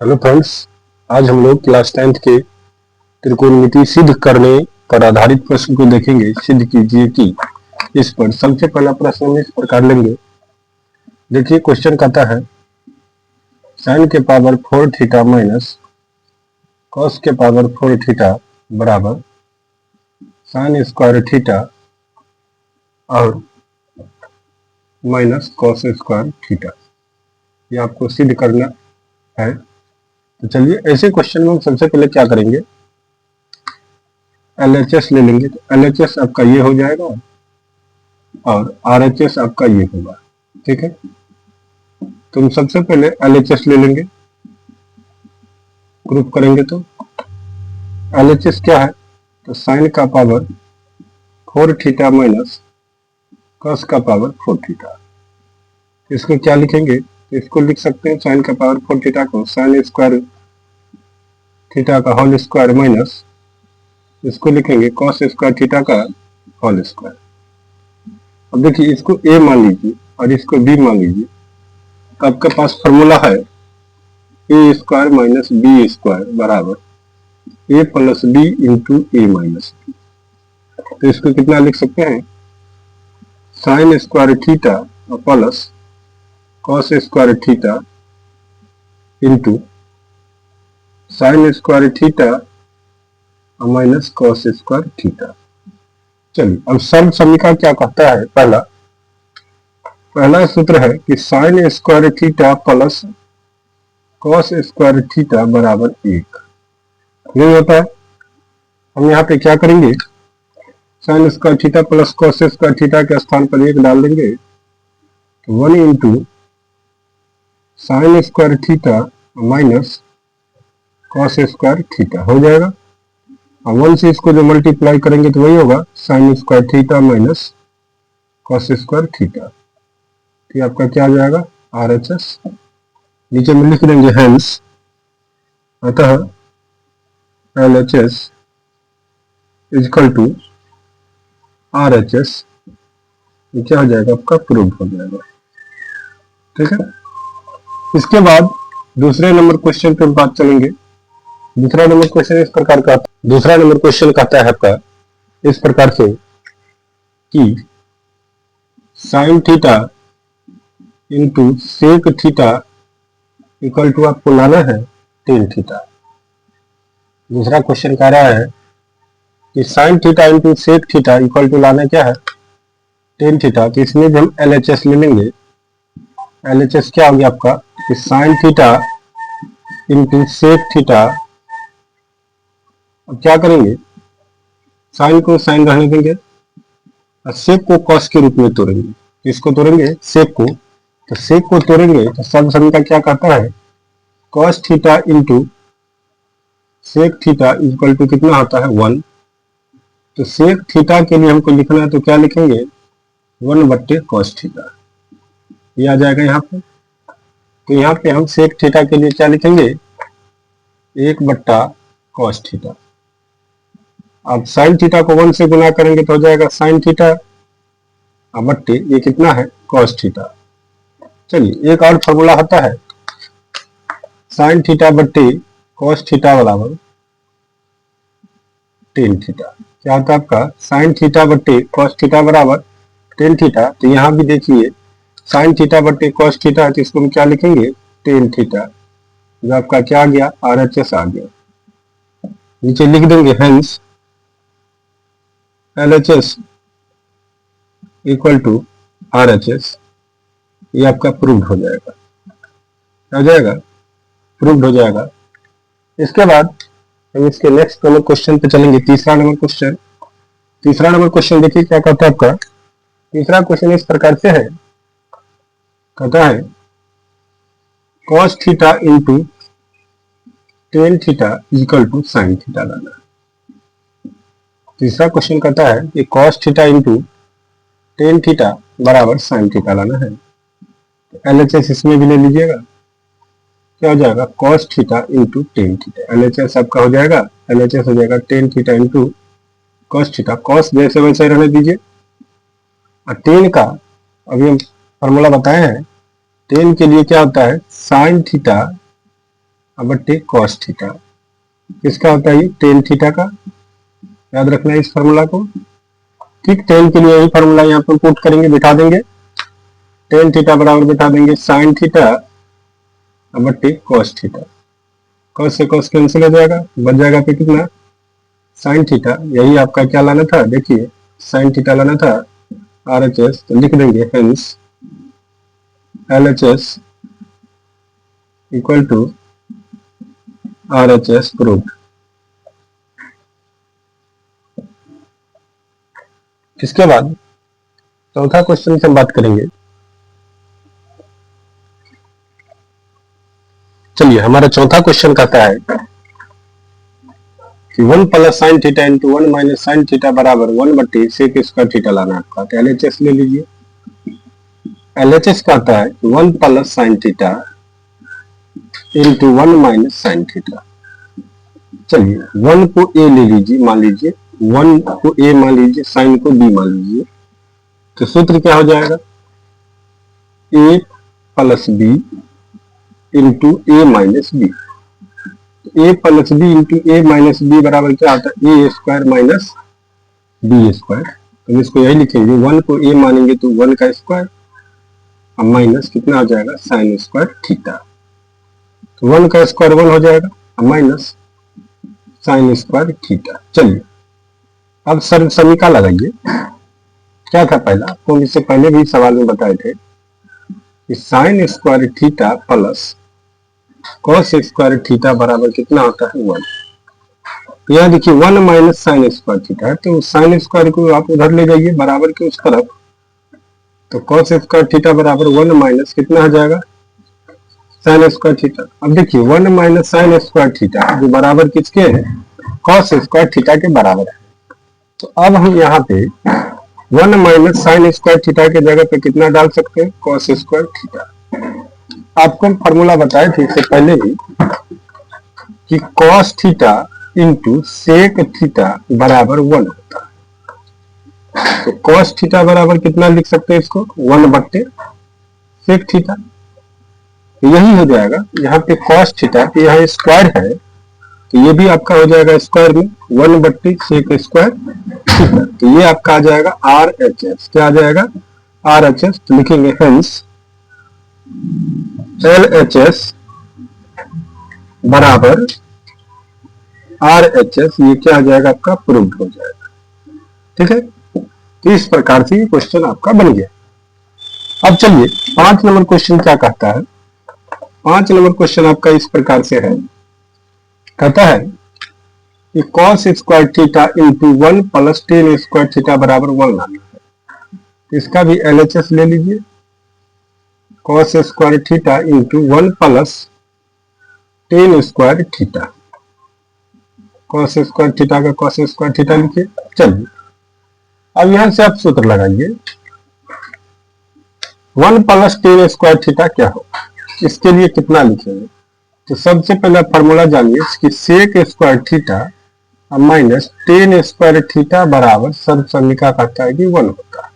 Hello friends, आज हम लोग क्लास 10th के त्रिकोणमिति सिद्ध करने पर आधारित प्रश्न को देखेंगे। सिद्ध कीजिए कि इस पर सबसे पहला प्रश्न हम इस प्रकार लेंगे। देखिए, क्वेश्चन कहता है sin के पावर 4 थीटा माइनस cos के पावर 4 थीटा बराबर sin स्क्वायर थीटा और माइनस cos स्क्वायर थीटा। ये आपको सिद्ध करना है। तो चलिए, ऐसे क्वेश्चन में हम सबसे पहले क्या करेंगे, LHS ले लेंगे। तो LHS आपका ये हो जाएगा और RHS आपका ये होगा। ठीक है, तो हम सबसे पहले LHS ले लेंगे, ग्रुप करेंगे। तो LHS क्या है, तो साइन का पावर 4 थीटा माइनस cos का पावर 4 थीटा। इसको क्या लिखेंगे, तो इसको लिख सकते हैं साइन का पावर 4 थीटा को साइन स्क्वायर थीटा का होल स्क्वायर माइनस इसको लिखेंगे cos स्क्वायर थीटा का होल स्क्वायर। अब देखिए, इसको a मान लीजिए और इसको b मान लीजिए। तो आपके पास फॉर्मूला है a square minus B square बराबर a plus B into A minus B. तो इसको कितना लिख सकते हैं, sine square theta plus cos square theta into sine square theta minus cos square theta. चलिए, अब सर्व समीकरण क्या कहता है, पहला सूत्र है कि sign square theta plus cos square theta बराबर 1। यही होता है। हम यहाँ पे क्या करेंगे, sign square theta plus cos square theta के स्थान पर 1 डाल देंगे। 1 into sine square theta minus cos square theta हो जाएगा। और 1 से इसको जो मल्टीप्लाई करेंगे तो वही होगा sign square theta minus cos square theta. तो आपका क्या आ जाएगा, RHS। नीचे में लिख देंगे हेंस अतः LHS इक्वल टू RHS। ये क्या हो जाएगा, आपका प्रूव हो जाएगा। ठीक है, इसके बाद दूसरे नंबर क्वेश्चन पे बात चलेंगे। दूसरा नंबर क्वेश्चन इस प्रकार का, दूसरा नंबर क्वेश्चन कहता है आपका इस प्रकार से कि sine theta into sec theta equal to आपको लाना है टेन थीटा। दूसरा क्वेश्चन कह रहा है कि sine theta into sec theta equal to लाना क्या है, टेन थीटा। तो इसमें भी हम LHS ले लेंगे। LHS क्या हो गया आपका, कि sine theta into sec theta. अब क्या करेंगे, साइन को साइन रहने देंगे और सेक को कॉस के रूप में तोड़ेंगे। किसको तोड़ेंगे, सेक को। तो सेक को तोड़ेंगे तो सर्व समीकरण क्या कहता है, cos theta into sec theta equal to कितना होता है 1। तो सेक थीटा के लिए हमको लिखना है तो क्या लिखेंगे, 1 बट्टे cos थीटा। ये आ जाएगा यहाँ पे। तो यहाँ पे हम सेक थीटा के लिए क्या लिखेंगे, 1 बट्टा cos थीटा। अब साइन थीटा को 1 से गुना करेंगे तो हो जाएगा साइन थीटा बट्टे ये कितना है, cos थीटा। चलिए, एक और फॉर्मूला होता है साइन थीटा बट्टे cos थीटा बराबर टेन थीटा। क्या होता है आपका, साइन थीटा बट्टे cos थीटा बराबर टेन थीटा। तो यहाँ भी देखिए साइन थीटा बट्टे cos थीटा, तो इसको हम क्या लिखेंगे, टेन थीटा। जो आपका क्या आ गया, RHS आ गया। नीचे लिख देंगे hence LHS equal to RHS। ये आपका प्रूव्ड हो जाएगा। क्या हो जाएगा, प्रूव्ड हो जाएगा। इसके बाद हम इसके नेक्स्ट नंबर क्वेश्चन पे चलेंगे। तीसरा नंबर क्वेश्चन। तीसरा नंबर क्वेश्चन देखिए क्या कहता है आपका। तीसरा क्वेश्चन इस प्रकार से है, कहता है cos theta into tan theta equal to sine theta लाना। तीसरा क्वेश्चन कहता है कि cos theta into tan theta बराबर साइन थीटा लाना है। LHS इसमें भी ले लीजिएगा। क्या हो जाएगा, cos theta into tan theta. LHS आपका हो जाएगा, LHS हो जाएगा tan theta into cos theta. cos जैसे वैसे रहने दीजिए। और टेन का अभी हम फॉर्मूला बताए हैं, टेन के लिए क्या होता है, साइन थीटा बट्टे कॉस थीटा। किसका होता है ये? टेन थीटा का। याद रखना है इस फॉर्मूला को। ठीक, टेन के लिए यही फॉर्मूला यहाँ पर पुट करेंगे, बिठा देंगे। टेन थीटा बराबर बिठा देंगे साइन थीटा बट्टे कॉस थीटा। कॉस से कॉस कैंसिल हो जाएगा, बच जाएगा फिर कितना? Sine theta. यही आपका क्या लाना था? देखिए साइन थीटा लाना था RHS, तो लिख देंगे hence LHS equal to RHS proved. इसके बाद चौथा क्वेश्चन से हम बात करेंगे। चलिए, हमारा चौथा क्वेश्चन कहता है कि 1 plus sine theta into 1 minus sine theta बराबर 1 बट्टे सेक स्क्वायर थीटा लाना आपका। तो LHS ले लीजिए। LHS कहता है 1 plus sine theta into 1 minus sine theta. चलिए 1 को A ले लीजिए, मान लीजिए 1 को A मान लीजिए, साइन को B मान लीजिए। तो सूत्र क्या हो जाएगा? A plus B into A minus B। A plus B into A minus B बराबर क्या आता है? A square minus B square. तो इसको यही लिखेंगे, 1 को A मानेंगे तो 1 का स्क्वायर और माइनस कितना आ जाएगा? Sign square theta. तो 1 का स्क्वायर 1 हो जाएगा और माइनस साइन स्क्वायर थीटा। चलिए अब सर समीका लगाइए। क्या था पहला? तो इससे पहले भी सवाल में बताए थे कि sign square theta plus cos square theta बराबर कितना होता है? 1। तो यहाँ देखिए 1 माइनस साइन स्क्वायर थीटा है, तो साइन स्क्वायर को आप उधर ले जाइए बराबर के उस तरफ। तो कॉस स्क्वायर थीटा बराबर 1 माइनस कितना हो जाएगा? Sign square theta. अब देखिए 1 माइनस साइन स्क्वायर थीटा जो बराबर किसके है? कॉस स्क्वायर थीटा के बराबर है। तो अब हम यहाँ पे 1 माइनस साइन स्क्वायर थीटा के जगह पे कितना डाल सकते हैं? Cos square theta. आपको हम फॉर्मूला बताए थे इससे पहले भी कि cos theta into sec theta बराबर 1 होता है। तो कॉस थीटा बराबर कितना लिख सकते हैं इसको? 1 बट्टे सेक थीटा। यही हो जाएगा। यहाँ पे कॉस थीटा पे यहाँ स्क्वायर है, तो ये भी आपका हो जाएगा स्क्वायर में 1 बट्टे सेक स्क्वायर थीटा। तो ये आपका आ जाएगा RHS। क्या आ जाएगा? RHS। तो लिखेंगे हेंस LHS बराबर RHS। ये क्या आ जाएगा? आपका प्रूव्ड हो जाएगा। ठीक है, तो इस प्रकार से ये क्वेश्चन आपका बन गया। अब चलिए 5 नंबर क्वेश्चन क्या कहता है? 5 नंबर क्वेश्चन आपका इस प्रकार से है। कहता है कि cos square theta into 1 plus ten square theta बराबर 1 लाना है। इसका भी LHS ले लीजिए। Cos square theta into 1 plus ten square theta. Cos square theta का कॉस स्क्वायर थीटा लिखिए। चलिए अब यहां से आप सूत्र लगाइए। 1 प्लस टेन स्क्वायर थीटा क्या हो? इसके लिए कितना लिखेंगे? तो सबसे पहला फॉर्मूला जानिए कि sec square theta minus tan square theta बराबर सर्व समीका कहता है कि 1 होता है।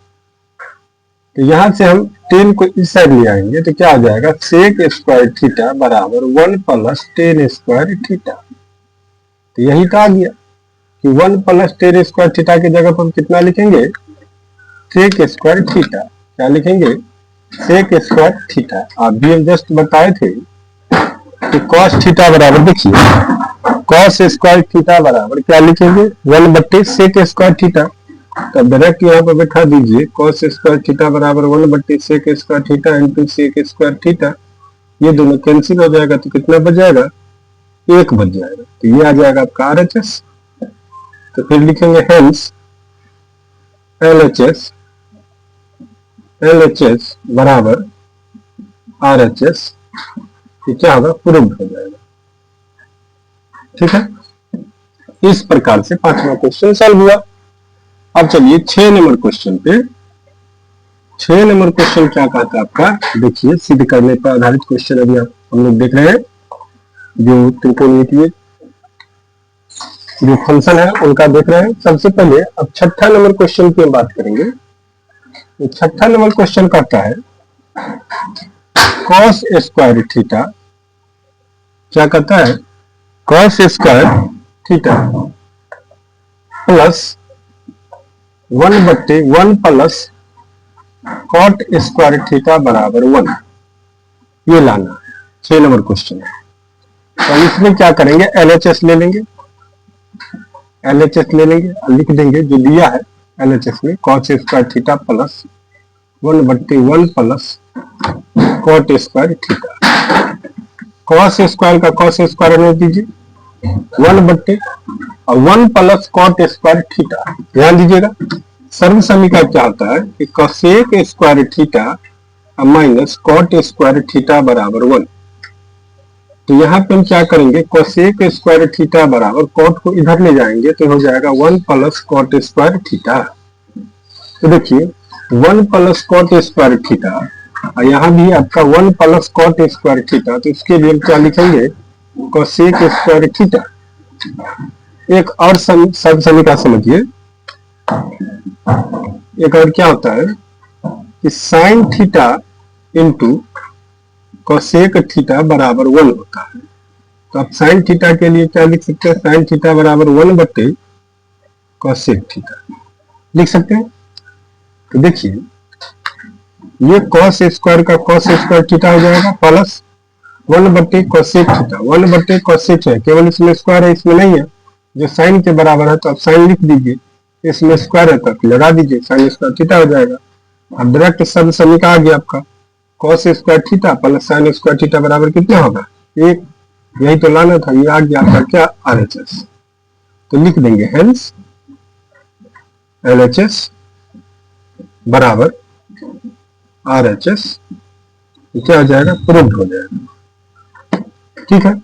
तो यहां से हम 10 को इस साइड ले आएंगे तो क्या आ जाएगा? सेक स्क्वायर थीटा बराबर 1 प्लस टेन स्क्वायर थीटा। तो यही कहा गया कि 1 प्लस टेन स्क्वायर थीटा की जगह पर हम कितना लिखेंगे? Sec square theta. क्या लिखेंगे? Sec square theta. आप भी हम जस्ट बताए थे कि कॉस थीटा बराबर, देखिए कॉस स्क्वायर थीटा बराबर क्या लिखेंगे? 1 बट्टे सेक स्क्वायर थीटा। तो डायरेक्ट यहाँ पर बैठा दीजिए कॉस स्क्वायर थीटा बराबर 1 बट्टे sec square theta into sec square theta. ये दोनों कैंसिल हो जाएगा तो कितना बच जाएगा? 1 बच जाएगा। तो ये आ जाएगा आपका RHS। तो फिर लिखेंगे हेंस LHS बराबर RHS। ये क्या होगा? प्रूव्ड हो जाएगा। ठीक है, इस प्रकार से 5वां क्वेश्चन सॉल्व हुआ। अब चलिए 6 नंबर क्वेश्चन पे। 6 नंबर क्वेश्चन क्या कहता है आपका? देखिए सिद्ध करने पर आधारित क्वेश्चन अभी आप हम लोग देख रहे हैं। जो त्रिकोणमितीय जो फंक्शन है उनका देख रहे हैं। सबसे पहले अब 6ठा नंबर क्वेश्चन की हम बात करेंगे। 6ठा नंबर क्वेश्चन कहता है कॉस स्क्वायर थीटा क्या कहता है, cos square theta plus 1/1 plus cot square theta बराबर 1, ये लाना है। 6 नंबर क्वेश्चन है। तो इसमें क्या करेंगे, LHS ले लेंगे, LHS ले लेंगे, लिख देंगे जो दिया है LHS में, cos square theta plus 1/1 plus cot square theta. Cos square का कॉस स्क्वायर में दीजिए 1/, और 1 प्लस कॉट स्क्वायर थीटा। ध्यान दीजिएगा, सर्व समीका क्या होता है कि cosec square theta minus cot square theta बराबर 1। तो यहाँ पे हम क्या करेंगे, कोसेक स्क्वायर थीटा बराबर कॉट को इधर ले जाएंगे तो हो जाएगा 1 प्लस कॉट स्क्वायर थीटा। तो देखिए 1 प्लस कॉट स्क्वायर थीटा, और यहाँ भी आपका 1 प्लस कॉट स्क्वायर थीटा। तो इसके लिए हम क्या लिखेंगे, कोसेक स्क्वायर थीटा। एक और सर्व समीका समझिए, एक और क्या होता है कि sine theta into cosec theta बराबर 1 होता है। तो आप साइन थीटा के लिए क्या लिख सकते हैं, साइन थीटा बराबर 1/, कोसेक थीटा लिख सकते हैं। तो देखिए ये कॉस स्क्वायर का कॉस स्क्वायर थीटा हो जाएगा प्लस 1/, कोसेक थीटा। 1/, कोसेक है, केवल इसमें स्क्वायर है, इसमें नहीं है। जो साइन के बराबर है तो आप साइन लिख दीजिए, इसमें स्क्वायर है तो लगा दीजिए, साइन स्क्वायर थीटा हो जाएगा। अब डायरेक्ट सर्व समीकरण आ गया आपका, cos square theta plus sine square theta बराबर कितना होगा 1। यही तो लाना था, ये आ गया आपका क्या, RHS। तो लिख देंगे हेंस LHS बराबर RHS, क्या हो जाएगा, प्रूव्ड हो जाएगा। ठीक है,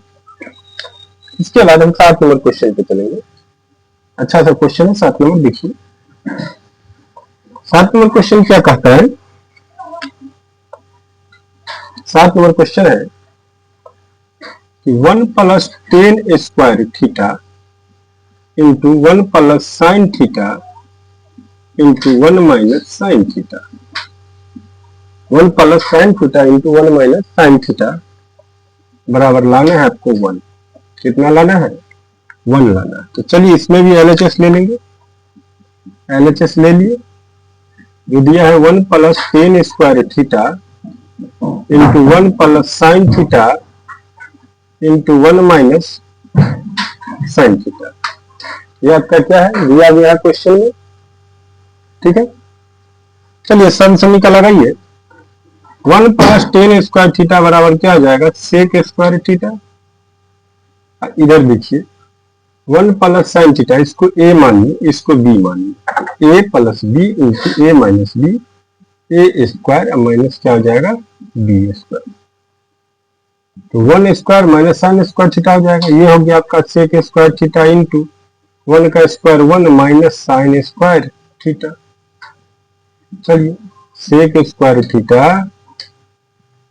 इसके बाद हम 7 नंबर क्वेश्चन पे चलेंगे। अच्छा सा क्वेश्चन है 7 नंबर, देखिए 7 नंबर क्वेश्चन क्या कहता है। 7 नंबर क्वेश्चन है कि 1 plus 10 square theta into 1 plus sine theta into 1 minus sine theta. 1 plus sine theta into 1 minus sine theta बराबर लाना है आपको 1। कितना लाना है, 1 लाना है। तो चलिए इसमें भी LHS ले लेंगे, LHS ले लिए। जो दिया है 1 plus 10 square theta into 1 plus sine theta into 1 minus sine theta. ये आपका क्या है, दिया गया क्वेश्चन में। ठीक है, चलिए सर्व समीकरण लगाइए। 1 प्लस 10 स्क्वायर थीटा बराबर क्या हो जाएगा, सेक स्क्वायर थीटा। इधर देखिए 1 प्लस साइन थीटा, इसको A मानिए, इसको B मानिए। A plus B into A minus B, A square minus क्या हो जाएगा, B स्क्वायर। तो 1 square minus sine square theta हो जाएगा। ये हो गया आपका सेक स्क्वायर थीटा इंटू 1 का square 1 minus sine square theta. चलिए sec square theta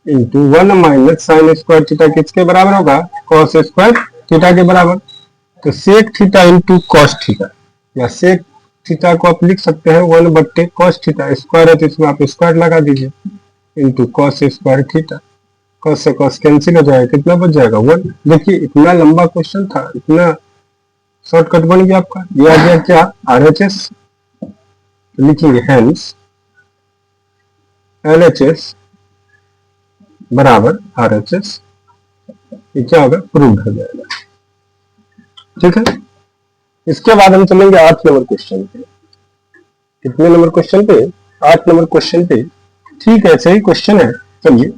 into 1 minus sine square theta किसके बराबर होगा, कॉस स्क्वायर थीटा के बराबर। तो sec theta into cos theta, या सेक थीटा को आप लिख सकते हैं 1/, कॉस थीटा। स्क्वायर है तो इसमें आप स्क्वायर लगा दीजिए, into cos square theta. Cos से कॉस कैंसिल हो जाएगा, कितना बच जाएगा 1। देखिए इतना लंबा क्वेश्चन था, इतना शॉर्टकट बन गया आपका। ये आ गया क्या, RHS। तो लिखिए हेंस LHS बराबर RHS, ये क्या होगा, प्रूव्ड हो जाएगा। ठीक है, इसके बाद हम चलेंगे 8 नंबर क्वेश्चन पे। कितने नंबर क्वेश्चन पे, 8 नंबर क्वेश्चन पे। ठीक है, ऐसे ही क्वेश्चन है। चलिए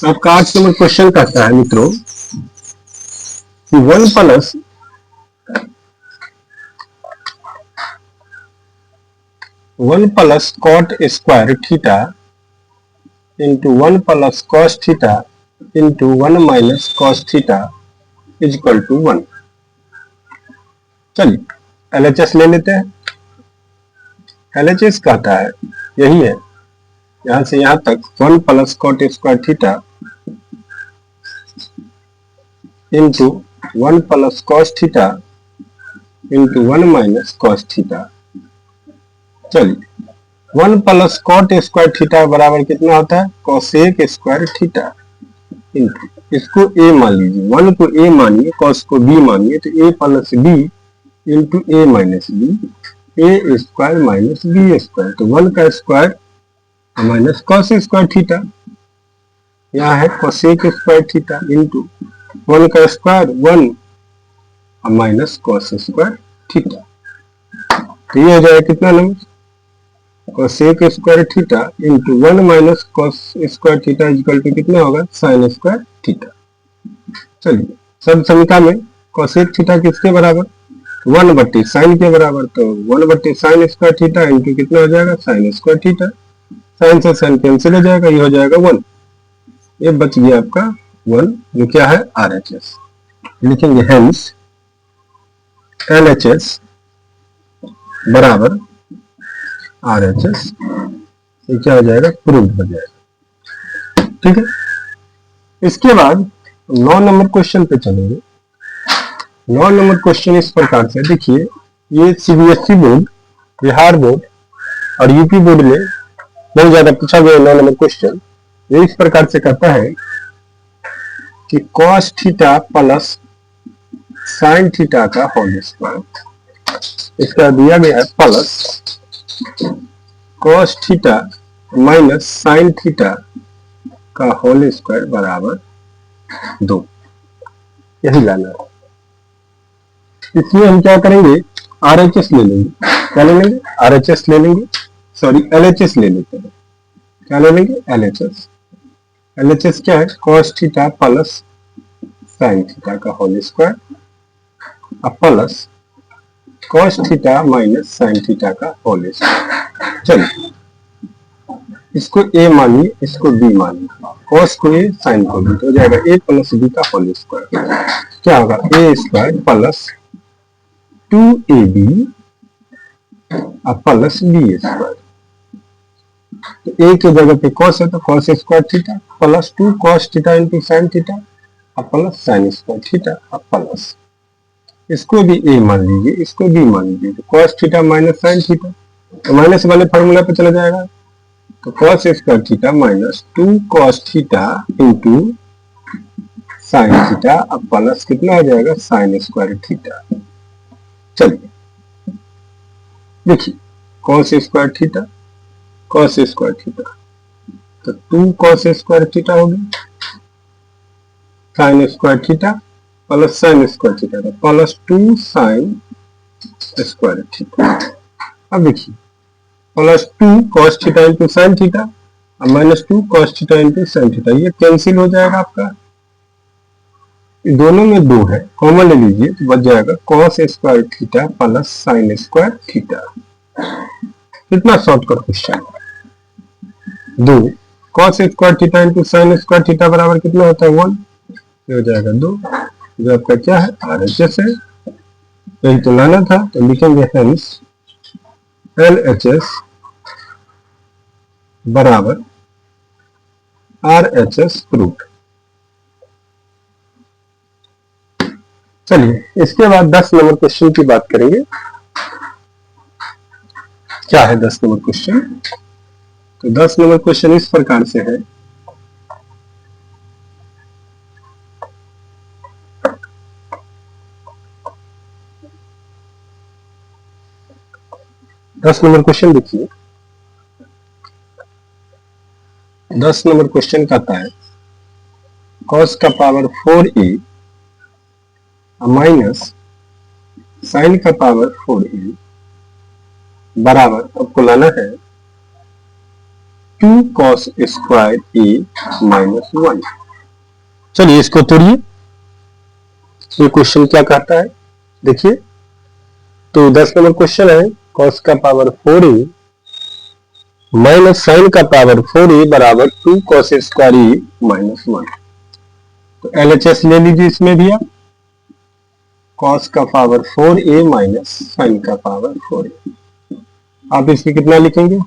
आपका 8 नंबर क्वेश्चन कहता है मित्रों कि 1 plus cot square theta into 1 plus cos theta into 1 minus cos theta is equal to 1। चलिए LHS ले लेते हैं। LHS कहता है, यही है, यहां से यहां तक 1 plus cot square theta into 1 plus cos theta into 1 minus cos theta. चलिए 1 प्लस कॉट स्क्वायर थीटा बराबर कितना होता है, कोसेक स्क्वायर थीटा। इंटू इसको ए मान लीजिए, 1 को ए मानिए, कॉस को बी मानिए, तो a plus B into A minus b, a square minus B square. तो 1 का square minus cos square theta, यहाँ है कोसेक स्क्वायर थीटा, इंटू 1 का square 1 minus cos square theta. तो ये हो जाएगा कितना number, cosec square theta into 1 minus cos square theta equal to कितना होगा, साइन स्क्वायर थीटा। चलिए सब समीकरण में कोसेक थीटा किसके बराबर, 1 बट्टी साइन के बराबर, तो 1 बट्टी साइन स्क्वायर थीटा इंटू कितना हो जाएगा, साइन स्क्वायर थीटा। साइन से साइन कैंसिल हो जाएगा, ये हो जाएगा 1, ये बच गया आपका 1 जो क्या है RHS। लिखेंगे हेंस LHS बराबर RHS, ये क्या हो जाएगा, प्रूव्ड हो जाएगा। ठीक है, इसके बाद 9 नंबर क्वेश्चन पे चलेंगे। 9 नंबर क्वेश्चन इस प्रकार से देखिए, ये CBSE बोर्ड, बिहार बोर्ड और यूपी बोर्ड में बहुत ज्यादा पूछा गया 9 नंबर क्वेश्चन। ये इस प्रकार से कहता है कि cos theta plus sine theta का होल स्क्वायर, इसका दिया गया है plus cos theta minus sine theta का होल स्क्वायर बराबर 2, यही लाना है। इसलिए हम क्या करेंगे, RHS ले लेंगे। क्या ले लेंगे, RHS ले लेंगे, सॉरी LHS ले लेते हैं। क्या ले लेंगे, LHS। LHS क्या है, cos theta plus sine theta का whole square plus cos theta minus sine theta का होल स्क्वायर। चलिए इसको a मानिए, इसको b मानिए, cos को a साइन को b, तो हो जाएगा a प्लस b का होल स्क्वायर। क्या होगा, a square plus 2ab plus b square. तो a के जगह पे cos है तो cos square theta plus 2 cos theta into sine theta plus sine square theta plus, इसको भी a मान लीजिए, इसको b मान लीजिए, तो cos theta minus sine theta, तो माइनस वाले फॉर्मूला पे चला जाएगा, तो cos square theta minus 2 cos theta into sine theta plus कितना हो जाएगा, साइन स्क्वायर थीटा। चलिए देखिए, cos square theta cos square theta, तो 2 cos स्क्वायर थीटा हो गया, sign square theta plus sine square theta plus 2 sign square theta. अब देखिए plus 2 cos theta into sine theta और minus 2 cos theta into sine theta, ये cancel हो जाएगा आपका, दोनों में 2 है, कॉमन ले लीजिए तो बच जाएगा cos square theta plus sine square theta. कितना shortcut question, 2 cos square theta into sine square theta बराबर कितना होता है, 1, ये हो जाएगा 2, जो आपका क्या है, RHS है, यही तो लाना था। तो लिखेंगे हेंस LHS बराबर RHS प्रूव्ड। चलिए इसके बाद 10 नंबर क्वेश्चन की बात करेंगे। क्या है 10 नंबर क्वेश्चन, तो 10 नंबर क्वेश्चन इस प्रकार से है, दस नंबर क्वेश्चन देखिए। 10 नंबर क्वेश्चन कहता है cos का पावर 4a माइनस साइन का पावर 4a बराबर, आपको लाना है 2 cos स्क्वायर a माइनस 1। चलिए इसको तोड़िए, ये क्वेश्चन क्या कहता है देखिए। तो 10 नंबर क्वेश्चन है cos का पावर 4a माइनस साइन का पावर 4a बराबर 2 cos स्क्वायर a माइनस 1। तो LHS ले लीजिए इसमें भी आप, cos का पावर 4a माइनस साइन का पावर 4a, आप इसमें कितना लिखेंगे,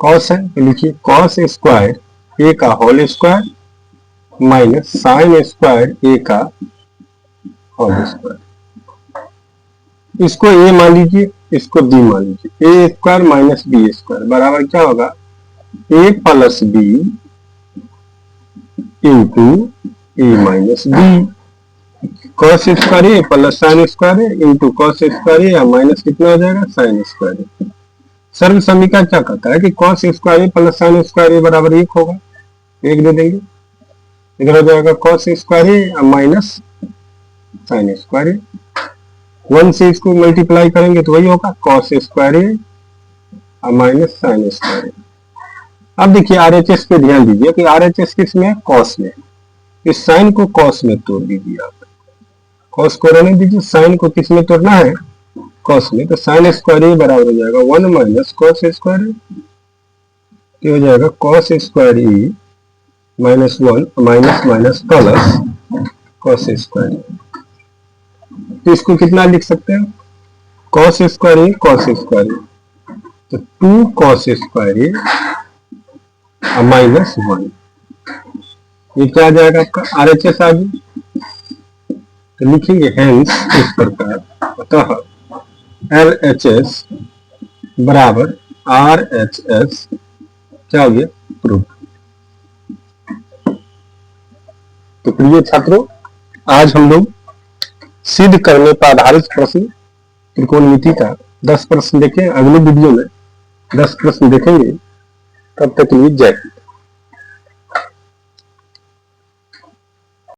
cos है तो लिखिए cos स्क्वायर a का whole square minus sine square a का होल स्क्वायर। इसको a मान लीजिए, इसको डी मान लीजिए, a square minus B square बराबर क्या होगा, a plus B into A minus b, cos square a plus sine square a into cos square A minus कितना हो जाएगा, साइन स्क्वायर ए। सर्व समीकरण क्या कहता है कि cos square a plus sine square ए बराबर 1 होगा, 1 दे देंगे, इधर हो जाएगा कॉस स्क्वायर ए माइनस साइन स्क्वायर ए, 1 से इसको मल्टीप्लाई करेंगे तो वही होगा कॉस स्क्वायर ए माइनस साइन स्क्वायर ए। अब देखिए आरएचएस पे ध्यान दीजिए कि आरएचएस किस में है, कॉस में, इस साइन को कॉस में तोड़ दीजिए, आप कॉस को रहने दीजिए, साइन को किस में तोड़ना है, कॉस में, तो साइन स्क्वायर ए बराबर हो जाएगा 1 माइनस कॉस स्क्वायर ए, ये हो जाएगा cos square A minus 1 minus minus plus cos square A. तो इसको कितना लिख सकते हैं, cos square A cos square A, तो 2 कॉस स्क्वायर ए माइनस 1, ये क्या आ जाएगा आपका आरएचएस आ गया, तो लिखेंगे हेंस इस प्रकार, अतः LHS बराबर RHS क्या हो गया, प्रूफ। तो प्रिय छात्रों, आज हम लोग सिद्ध करने पर आधारित प्रश्न त्रिकोणमिति का 10 प्रश्न देखें, अगले वीडियो में 10 प्रश्न देखेंगे। तब तक के लिए जय हिंद।